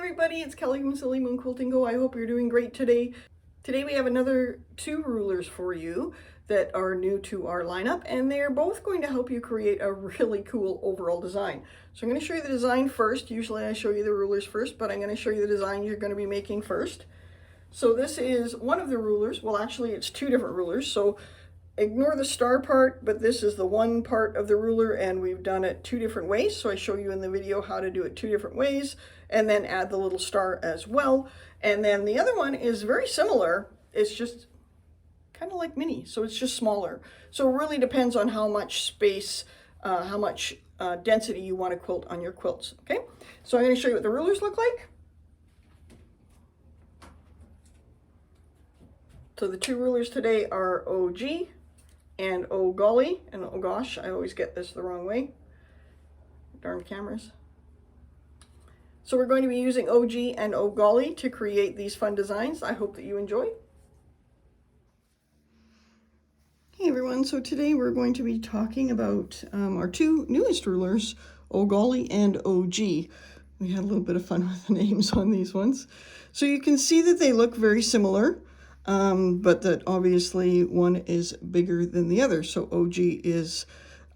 everybody, it's Kelly from Silly Moon Quilting Go. I hope you're doing great today. Today we have another 2 rulers for you that are new to our lineup, and they're both going to help you create a really cool overall design. So I'm going to show you the design first. Usually I show you the rulers first, but I'm going to show you the design you're going to be making first. So this is one of the rulers. Well, actually it's 2 different rulers, so ignore the star part, but this is the one part of the ruler, and we've done it 2 different ways. So I show you in the video how to do it 2 different ways, and then add the little star as well. And then the other one is very similar. It's just kind of like mini, so it's just smaller. So it really depends on how much space, how much density you want to quilt on your quilts. Okay, so I'm going to show you what the rulers look like. So the 2 rulers today are Gee and Oh Golly, and oh gosh, I always get this the wrong way. Darn cameras. So we're going to be using Gee and Oh Golly to create these fun designs. I hope that you enjoy. Hey everyone, so today we're going to be talking about our 2 newest rulers, O Golly and Gee. We had a little bit of fun with the names on these ones. So you can see that they look very similar. But that obviously one is bigger than the other. So Gee is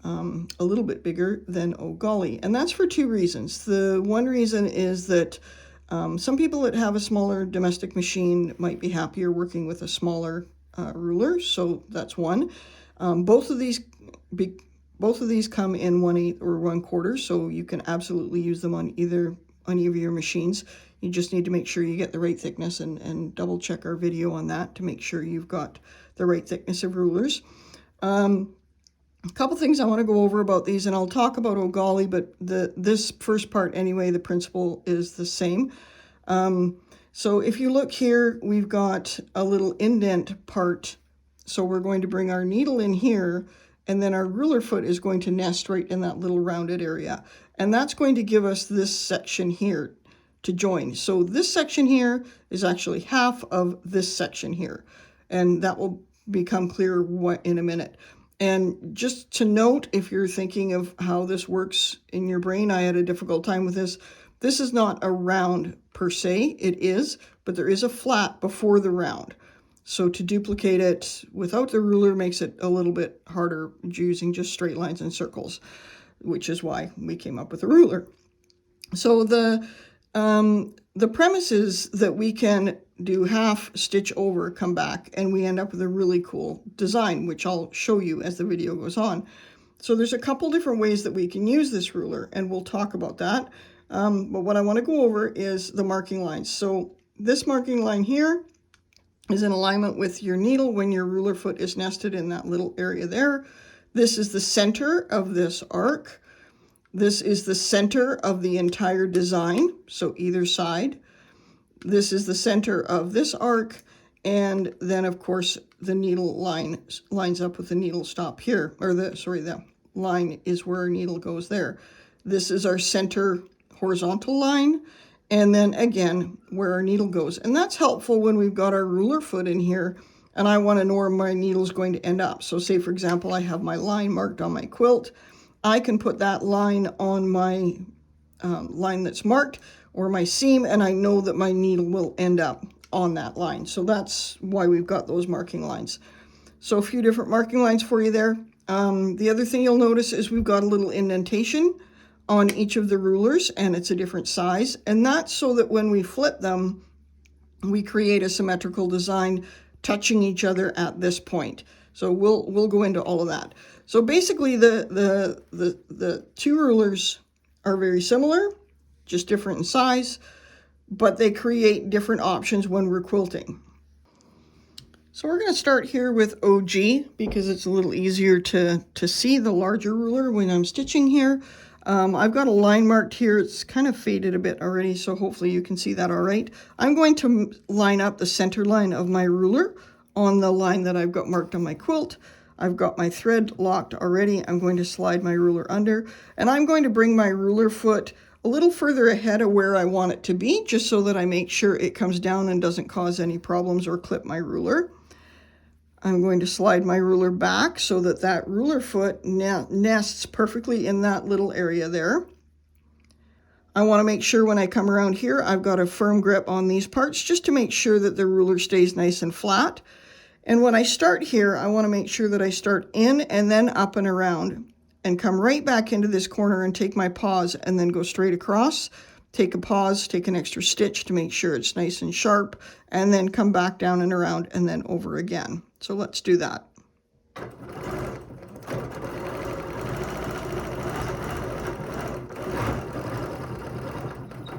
a little bit bigger than Oh Golly. And that's for 2 reasons. The one reason is that some people that have a smaller domestic machine might be happier working with a smaller ruler. So that's one. Both of these come in 1/8 or 1/4. So you can absolutely use them on any of your machines. You just need to make sure you get the right thickness and double check our video on that to make sure you've got the right thickness of rulers. A couple things I want to go over about these, and I'll talk about Oh Golly, but this first part anyway, the principle is the same. So if you look here, we've got a little indent part. So we're going to bring our needle in here, and then our ruler foot is going to nest right in that little rounded area. And that's going to give us this section here to join. So this section here is actually half of this section here, and that will become clear in a minute. And just to note, if you're thinking of how this works in your brain, I had a difficult time with this. This is not a round per se, it is, but there is a flat before the round. So to duplicate it without the ruler makes it a little bit harder using just straight lines and circles, which is why we came up with a ruler. So the premise is that we can do half stitch over, come back, and we end up with a really cool design, which I'll show you as the video goes on. So there's a couple different ways that we can use this ruler, and we'll talk about that. But what I want to go over is the marking lines. So this marking line here is in alignment with your needle when your ruler foot is nested in that little area there. This is the center of this arc. This is the center of the entire design, so either side. This is the center of this arc, and then of course the needle line lines up with the needle stop here, or the line is where our needle goes there. This is our center horizontal line, and then again where our needle goes. And that's helpful when we've got our ruler foot in here and I want to know where my needle is going to end up. So say for example I have my line marked on my quilt. I can put that line on my line that's marked or my seam, and I know that my needle will end up on that line. So that's why we've got those marking lines. So a few different marking lines for you there. The other thing you'll notice is we've got a little indentation on each of the rulers, and it's a different size. And that's so that when we flip them, we create a symmetrical design touching each other at this point. So we'll go into all of that. So basically the 2 rulers are very similar, just different in size, but they create different options when we're quilting. So we're going to start here with Gee because it's a little easier to see the larger ruler when I'm stitching here. I've got a line marked here. It's kind of faded a bit already, so hopefully you can see that all right. I'm going to line up the center line of my ruler on the line that I've got marked on my quilt. I've got my thread locked already. I'm going to slide my ruler under, and I'm going to bring my ruler foot a little further ahead of where I want it to be, just so that I make sure it comes down and doesn't cause any problems or clip my ruler. I'm going to slide my ruler back so that that ruler foot nests perfectly in that little area there. I want to make sure when I come around here, I've got a firm grip on these parts just to make sure that the ruler stays nice and flat. And when I start here, I want to make sure that I start in and then up and around and come right back into this corner and take my pause and then go straight across. Take a pause, take an extra stitch to make sure it's nice and sharp, and then come back down and around and then over again. So let's do that.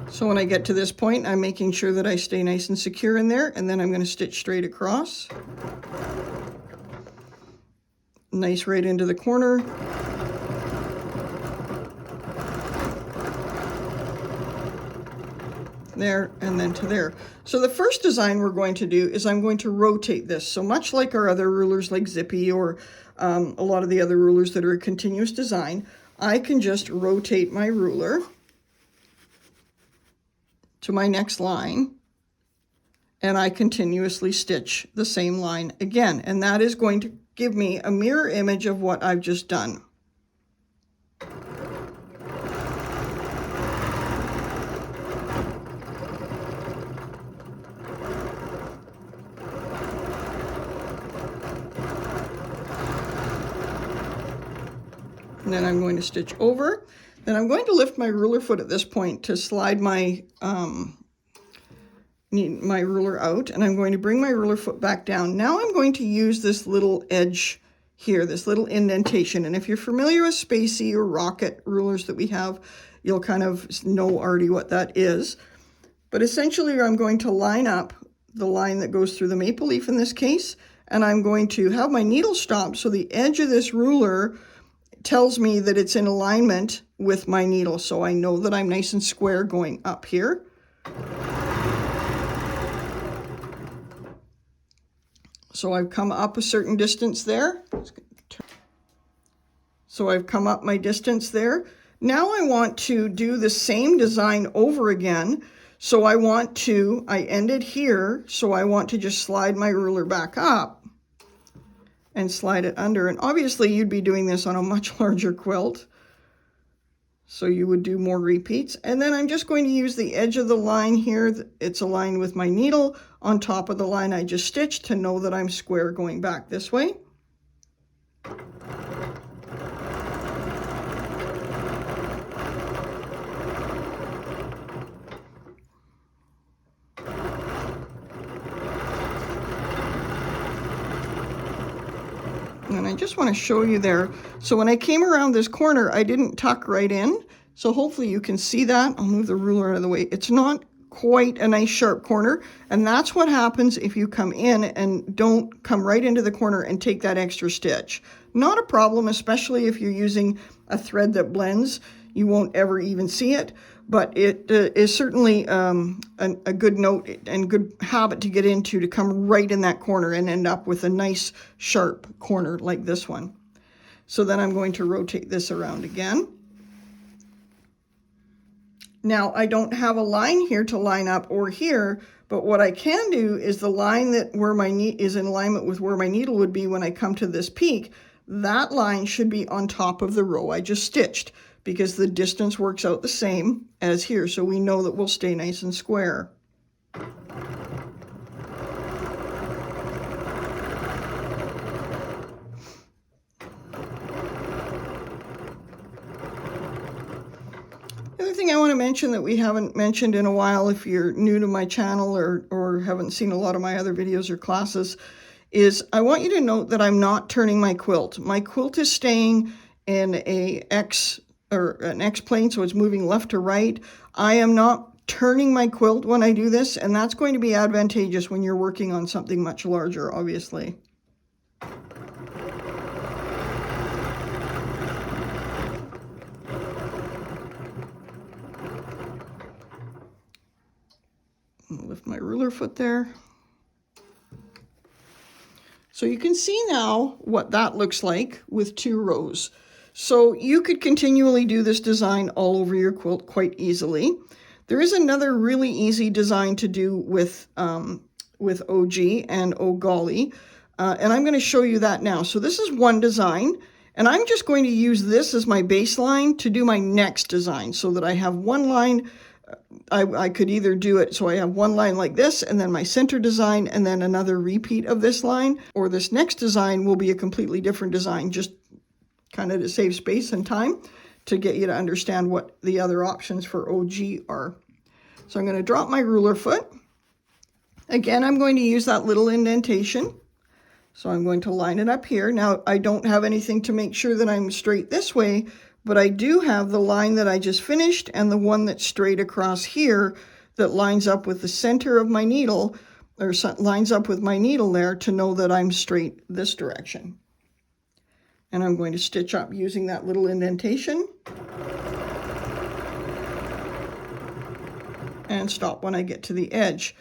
So when I get to this point, I'm making sure that I stay nice and secure in there, and then I'm going to stitch straight across. Nice right into the corner. There, and then to there. So the first design we're going to do is I'm going to rotate this. So much like our other rulers like Zippy or a lot of the other rulers that are a continuous design, I can just rotate my ruler to my next line, and I continuously stitch the same line again, and that is going to give me a mirror image of what I've just done. And then I'm going to stitch over. Then I'm going to lift my ruler foot at this point to slide my ruler out, and I'm going to bring my ruler foot back down. Now I'm going to use this little edge here, this little indentation, and if you're familiar with Spacey or Rocket rulers that we have, you'll kind of know already what that is. But essentially I'm going to line up the line that goes through the maple leaf in this case, and I'm going to have my needle stopped so the edge of this ruler tells me that it's in alignment with my needle, so I know that I'm nice and square going up here. So I've come up a certain distance there. So I've come up my distance there. Now I want to do the same design over again. So I ended here, so I want to just slide my ruler back up and slide it under. And obviously you'd be doing this on a much larger quilt, so you would do more repeats. And then I'm just going to use the edge of the line here. It's aligned with my needle on top of the line I just stitched to know that I'm square going back this way. And I just want to show you there. So when I came around this corner, I didn't tuck right in. So hopefully you can see that. I'll move the ruler out of the way. It's not quite a nice sharp corner. And that's what happens if you come in and don't come right into the corner and take that extra stitch. Not a problem, especially if you're using a thread that blends. You won't ever even see it. But it is certainly a good note and good habit to get into, to come right in that corner and end up with a nice sharp corner like this one. So then I'm going to rotate this around again. Now I don't have a line here to line up or here, but what I can do is the line that is in alignment with where my needle would be when I come to this peak, that line should be on top of the row I just stitched, because the distance works out the same as here, so we know that we'll stay nice and square. The other thing I want to mention that we haven't mentioned in a while, if you're new to my channel or haven't seen a lot of my other videos or classes, is I want you to note that I'm not turning my quilt. My quilt is staying in an X plane, so it's moving left to right. I am not turning my quilt when I do this, and that's going to be advantageous when you're working on something much larger, obviously. I'll lift my ruler foot there. So you can see now what that looks like with 2 rows. So you could continually do this design all over your quilt quite easily. There is another really easy design to do with OG and Oh Golly, and I'm going to show you that now. So this is one design, And I'm just going to use this as my baseline to do my next design so that I have one line. I could either do it so I have one line like this and then my center design and then another repeat of this line, or this next design will be a completely different design, just kind of to save space and time to get you to understand what the other options for OG are. So I'm going to drop my ruler foot. Again, I'm going to use that little indentation. So I'm going to line it up here. Now, I don't have anything to make sure that I'm straight this way, but I do have the line that I just finished and the one that's straight across here that lines up with the center of my needle, or lines up with my needle there to know that I'm straight this direction. And I'm going to stitch up using that little indentation and stop when I get to the edge.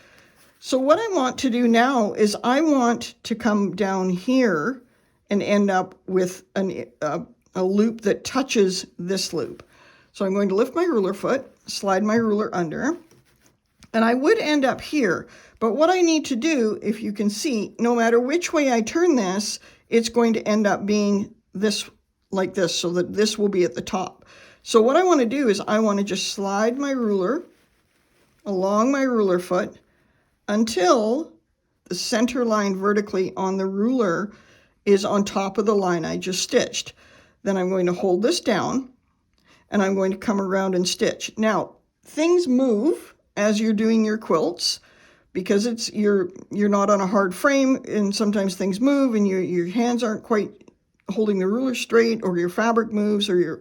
So what I want to do now is I want to come down here and end up with a loop that touches this loop. So I'm going to lift my ruler foot, slide my ruler under, and I would end up here. But what I need to do, if you can see, no matter which way I turn this, it's going to end up being this, like this, so that this will be at the top. So what I want to do is I want to just slide my ruler along my ruler foot until the center line vertically on the ruler is on top of the line I just stitched. Then I'm going to hold this down and I'm going to come around and stitch. Now, things move as you're doing your quilts because you're not on a hard frame, and sometimes things move and your hands aren't quite holding the ruler straight, or your fabric moves, or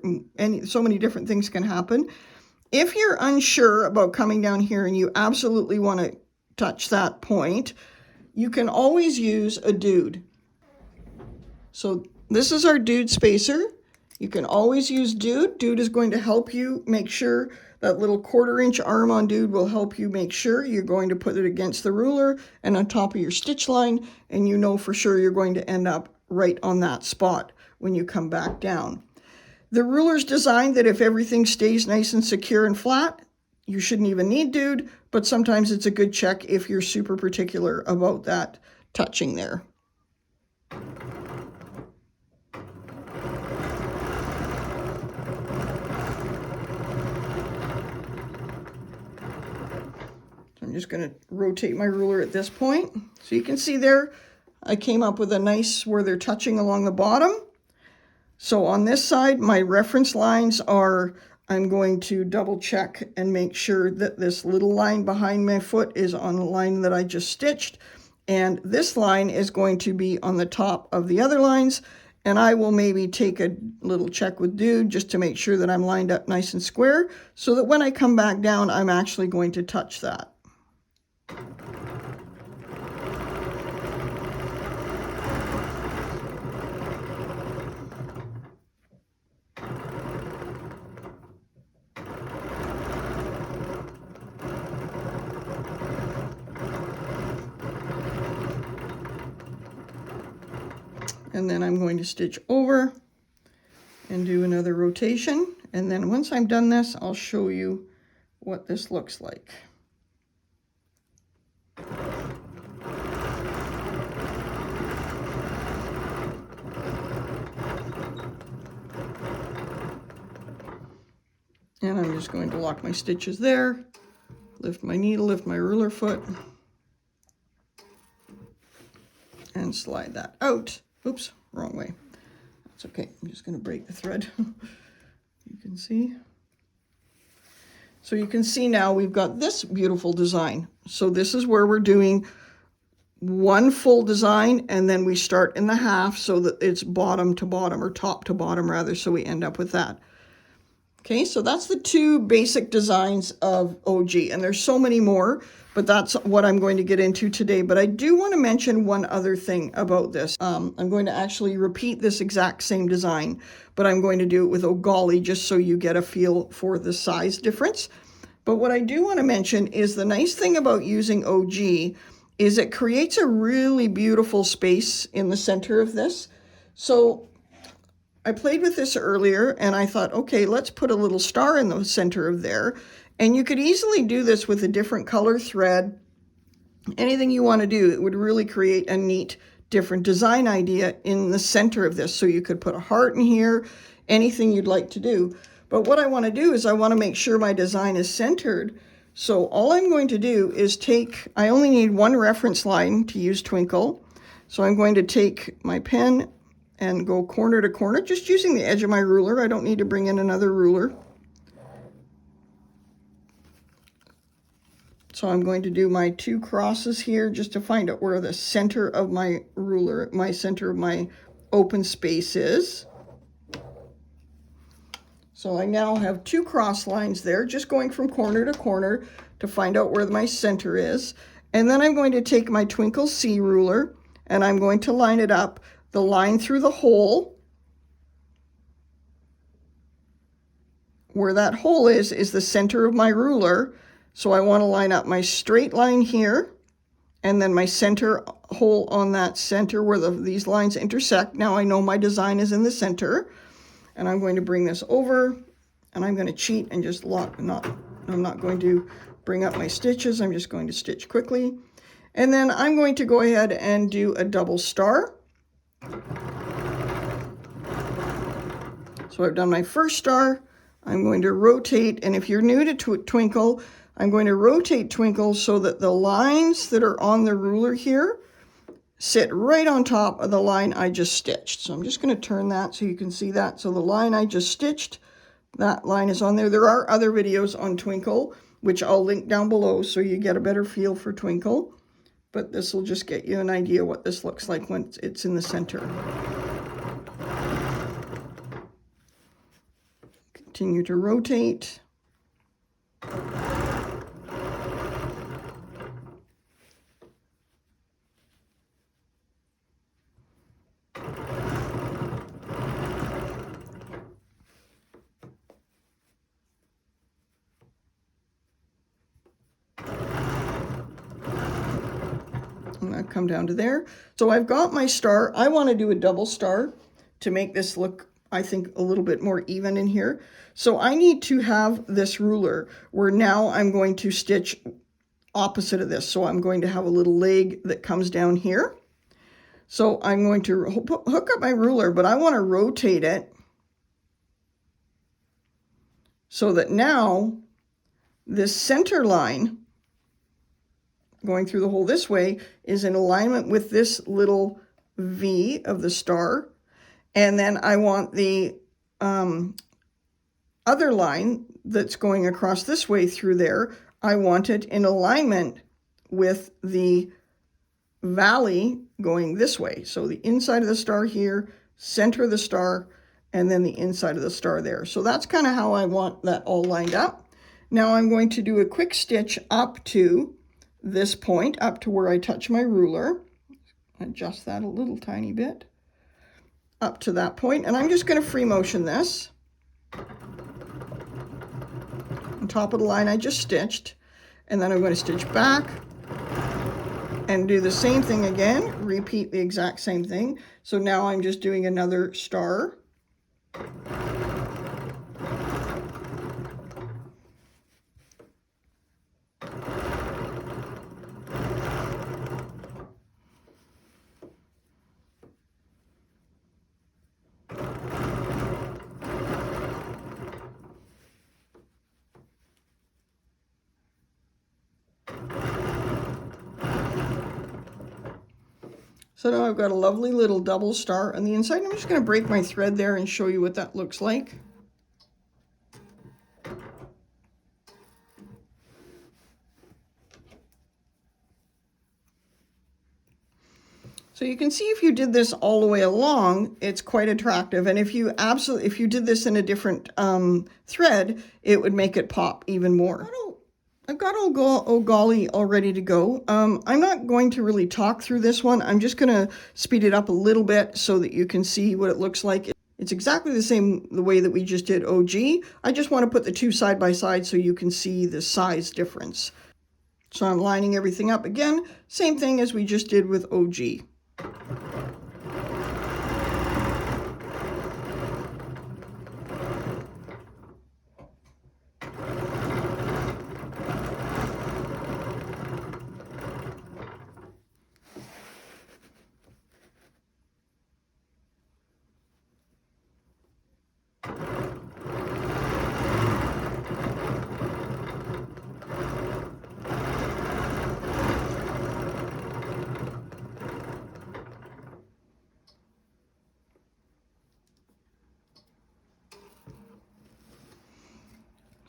so many different things can happen. If you're unsure about coming down here and you absolutely want to touch that point, you can always use a dude. So this is our dude spacer. You can always use dude. Dude is going to help you make sure that little 1/4 inch arm on dude will help you make sure you're going to put it against the ruler and on top of your stitch line, and you know for sure you're going to end up right on that spot when you come back down. The ruler's designed that if everything stays nice and secure and flat, you shouldn't even need dude, but sometimes it's a good check if you're super particular about that touching there. So I'm just going to rotate my ruler at this point. So you can see there, I came up with a nice where they're touching along the bottom. So on this side, my reference lines are, I'm going to double check and make sure that this little line behind my foot is on the line that I just stitched. And this line is going to be on the top of the other lines. And I will maybe take a little check with dude just to make sure that I'm lined up nice and square, so that when I come back down, I'm actually going to touch that. And then I'm going to stitch over and do another rotation. And then once I'm done this, I'll show you what this looks like. And I'm just going to lock my stitches there, lift my needle, lift my ruler foot, and slide that out. Oops, wrong way. That's okay. I'm just going to break the thread. You can see. So you can see now we've got this beautiful design. So this is where we're doing one full design, and then we start in the half so that it's bottom to bottom, or top to bottom rather, so we end up with that. Okay, so that's the two basic designs of OG, and there's so many more, but that's what I'm going to get into today. But I do want to mention one other thing about this. I'm going to actually repeat this exact same design, but I'm going to do it with O Golly just so you get a feel for the size difference. But what I do want to mention is the nice thing about using OG is it creates a really beautiful space in the center of this. So I played with this earlier and I thought, okay, let's put a little star in the center of there. And you could easily do this with a different color thread. Anything you want to do, it would really create a neat different design idea in the center of this. So you could put a heart in here, anything you'd like to do. But what I want to do is I want to make sure my design is centered. So all I'm going to do is I only need one reference line to use Twinkle. So I'm going to take my pen and go corner to corner, just using the edge of my ruler. I don't need to bring in another ruler. So I'm going to do my 2 crosses here just to find out where the center of my ruler, my center of my open space is. So I now have 2 cross lines there, just going from corner to corner to find out where my center is. And then I'm going to take my Twinkle C ruler and I'm going to line it up. The line through the hole, where that hole is the center of my ruler. So I want to line up my straight line here, and then my center hole on that center where these lines intersect. Now I know my design is in the center, and I'm going to bring this over, and I'm going to cheat and just I'm not going to bring up my stitches. I'm just going to stitch quickly. And then I'm going to go ahead and do a double star. So I've done my first star. I'm going to rotate, and if you're new to Twinkle, I'm going to rotate Twinkle so that the lines that are on the ruler here sit right on top of the line I just stitched. So I'm just going to turn that so you can see that. So the line I just stitched, that line is on there. There are other videos on Twinkle, which I'll link down below so you get a better feel for Twinkle. But this will just get you an idea what this looks like when it's in the center. Continue to rotate. And I come down to there. So I've got my star. I want to do a double star to make this look, I think, a little bit more even in here. So I need to have this ruler where now I'm going to stitch opposite of this. So I'm going to have a little leg that comes down here. So I'm going to hook up my ruler, but I want to rotate it so that now this center line going through the hole this way is in alignment with this little V of the star. And then I want the other line that's going across this way through there, I want it in alignment with the valley going this way. So the inside of the star here, center of the star, and then the inside of the star there. So that's kind of how I want that all lined up. Now I'm going to do a quick stitch up to this point, up to where I touch my ruler. Adjust that a little tiny bit. Up to that point, and I'm just going to free motion this on top of the line I just stitched, and then I'm going to stitch back and do the same thing again, repeat the exact same thing. So now I'm just doing another star. So now I've got a lovely little double star on the inside. I'm just going to break my thread there and show you what that looks like. So you can see if you did this all the way along, it's quite attractive. And if you did this in a different thread, it would make it pop even more. I've got O Golly all ready to go. I'm not going to really talk through this one. I'm just going to speed it up a little bit so that you can see what it looks like. It's exactly the way that we just did OG. I just want to put the two side by side so you can see the size difference. So I'm lining everything up again. Same thing as we just did with OG.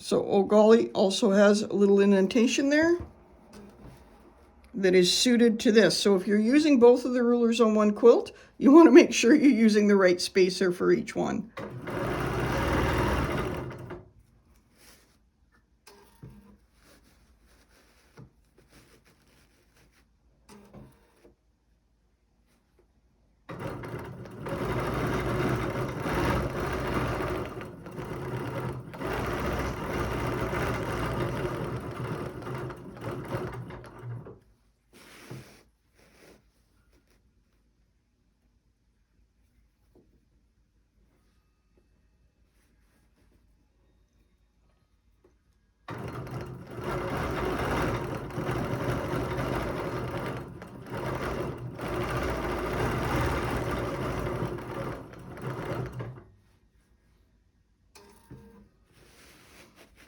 So O Golly also has a little indentation there that is suited to this. So if you're using both of the rulers on one quilt, you want to make sure you're using the right spacer for each one.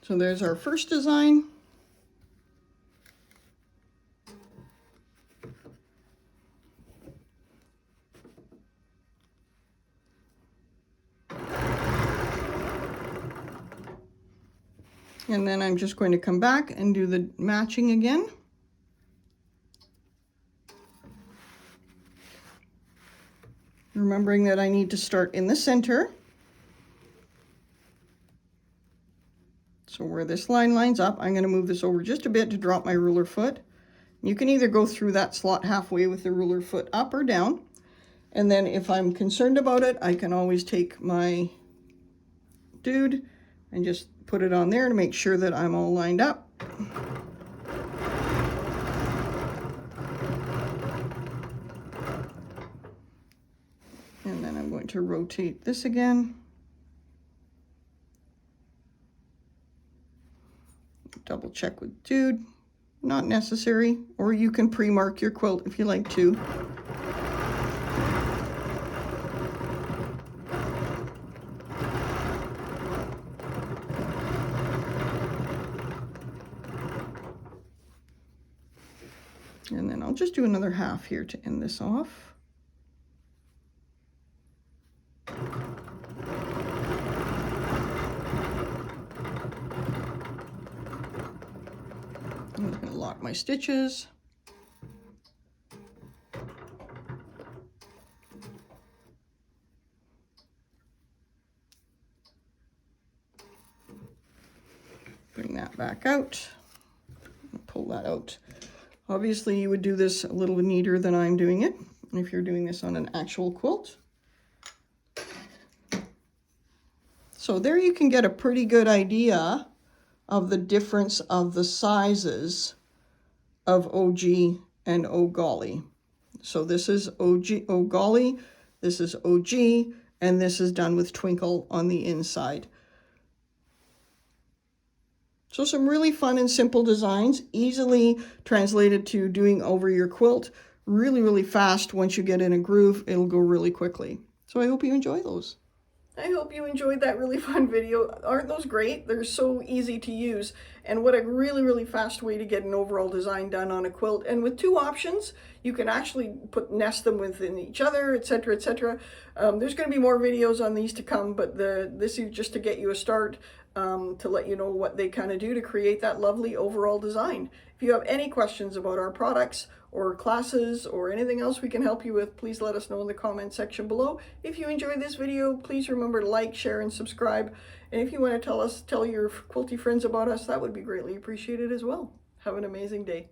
So there's our first design. And then I'm just going to come back and do the matching again. Remembering that I need to start in the center. So where this line lines up, I'm going to move this over just a bit to drop my ruler foot. You can either go through that slot halfway with the ruler foot up or down. And then if I'm concerned about it, I can always take my dude and just put it on there to make sure that I'm all lined up. And then I'm going to rotate this again. Double check with dude, not necessary, or you can pre-mark your quilt if you like to. And then I'll just do another half here to end this off. I'm just going to lock my stitches. Bring that back out. Pull that out. Obviously, you would do this a little neater than I'm doing it if you're doing this on an actual quilt. So there you can get a pretty good idea of the difference of the sizes of OG and O Golly. So this is O Golly, this is OG, and this is done with Twinkle on the inside. So some really fun and simple designs, easily translated to doing over your quilt. Really, really fast. Once you get in a groove, it'll go really quickly. So I hope you enjoy those. I hope you enjoyed that really fun video. Aren't those great? They're so easy to use. And what a really, really fast way to get an overall design done on a quilt. And with two options, you can actually nest them within each other, etc., etc. There's going to be more videos on these to come, but this is just to get you a start, to let you know what they kind of do to create that lovely overall design. If you have any questions about our products or classes or anything else we can help you with, please let us know in the comment section below. If you enjoyed this video, please remember to like, share, and subscribe. And if you want to tell your quilty friends about us, that would be greatly appreciated as well. Have an amazing day.